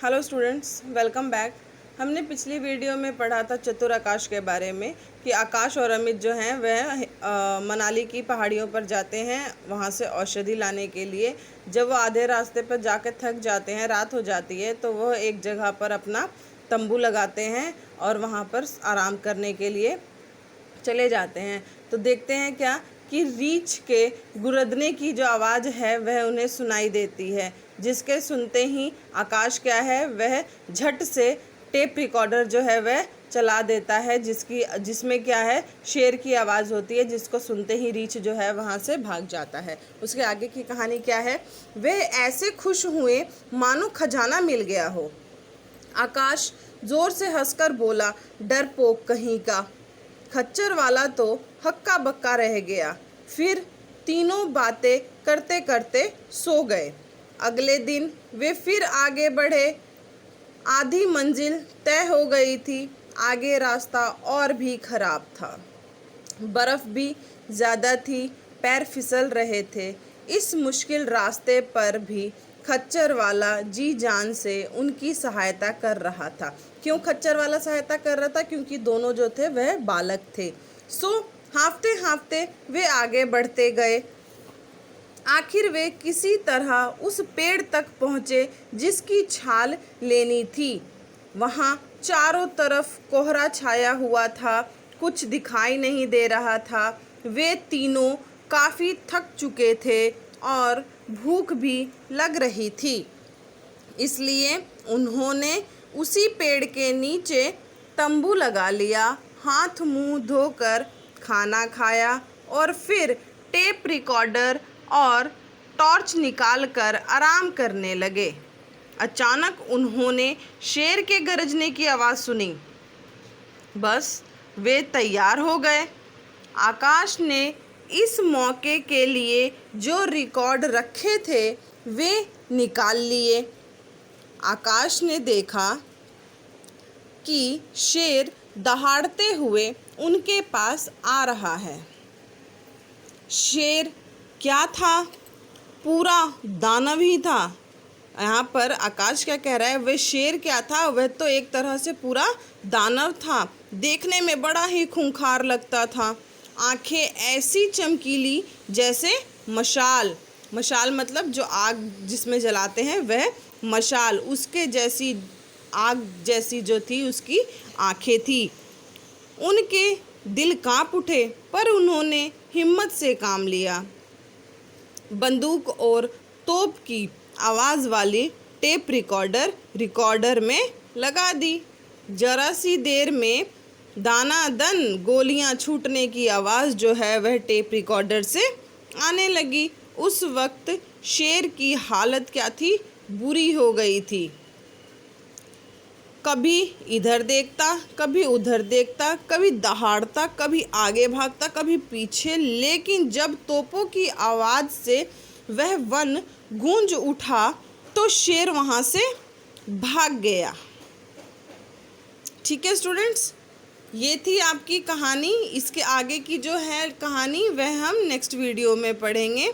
Hello students, welcome back. हमने पिछली video में पढ़ा था चतुर आकाश के बारे में कि आकाश और अमित जो हैं वह मनाली की पहाड़ियों पर जाते हैं वहाँ से औषधि लाने के लिए। जब वो आधे रास्ते पर जाकर थक जाते हैं, रात हो जाती है, तो वह एक जगह पर अपना तंबू लगाते हैं और वहाँ पर आराम करने के लिए चले जाते हैं। तो देखते हैं क्या कि रीछ के गुरदने की जो आवाज़ है वह उन्हें सुनाई देती है, जिसके सुनते ही आकाश क्या है वह झट से टेप रिकॉर्डर जो है वह चला देता है, जिसमें क्या है शेर की आवाज़ होती है, जिसको सुनते ही रीछ जो है वहाँ से भाग जाता है। उसके आगे की कहानी क्या है, वे ऐसे खुश हुए मानो खजाना मिल गया हो। आकाश जोर से हंसकर बोला, डरपोक कहीं का। खच्चर वाला तो हक्का बक्का रह गया। फिर तीनों बातें करते करते सो गए। अगले दिन वे फिर आगे बढ़े। आधी मंजिल तय हो गई थी। आगे रास्ता और भी खराब था, बर्फ भी ज़्यादा थी, पैर फिसल रहे थे। इस मुश्किल रास्ते पर भी खच्चर वाला जी जान से उनकी सहायता कर रहा था। क्यों खच्चर वाला सहायता कर रहा था? क्योंकि दोनों जो थे वह बालक थे। सो हाँफते हाँफते वे आगे बढ़ते गए। आखिर वे किसी तरह उस पेड़ तक पहुँचे जिसकी छाल लेनी थी। वहाँ चारों तरफ कोहरा छाया हुआ था, कुछ दिखाई नहीं दे रहा था। वे तीनों काफ़ी थक चुके थे और भूख भी लग रही थी, इसलिए उन्होंने उसी पेड़ के नीचे तंबू लगा लिया, हाथ मुंह धोकर खाना खाया और फिर टेप रिकॉर्डर और टॉर्च निकालकर आराम करने लगे। अचानक उन्होंने शेर के गरजने की आवाज़ सुनी। बस वे तैयार हो गए। आकाश ने इस मौके के लिए जो रिकॉर्ड रखे थे वे निकाल लिए। आकाश ने देखा कि शेर दहाड़ते हुए उनके पास आ रहा है। शेर क्या था? पूरा दानव ही था। यहाँ पर आकाश क्या कह रहा है, वह शेर क्या था? वह तो एक तरह से पूरा दानव था। देखने में बड़ा ही खूंखार लगता था। आंखें ऐसी चमकीली जैसे मशाल। मशाल मतलब जो आग जिसमें जलाते हैं वह मशाल, उसके जैसी आग जैसी जो थी उसकी आंखें थी। उनके दिल कांप उठे, पर उन्होंने हिम्मत से काम लिया। बंदूक और तोप की आवाज़ वाली टेप रिकॉर्डर में लगा दी। जरा सी देर में दानादन गोलियां छूटने की आवाज़ जो है वह टेप रिकॉर्डर से आने लगी। उस वक्त शेर की हालत क्या थी? बुरी हो गई थी। कभी इधर देखता, कभी उधर देखता, कभी दहाड़ता, कभी आगे भागता, कभी पीछे। लेकिन जब तोपों की आवाज़ से वह वन गूंज उठा तो शेर वहाँ से भाग गया। ठीक है स्टूडेंट्स, ये थी आपकी कहानी। इसके आगे की जो है कहानी वह हम नेक्स्ट वीडियो में पढ़ेंगे।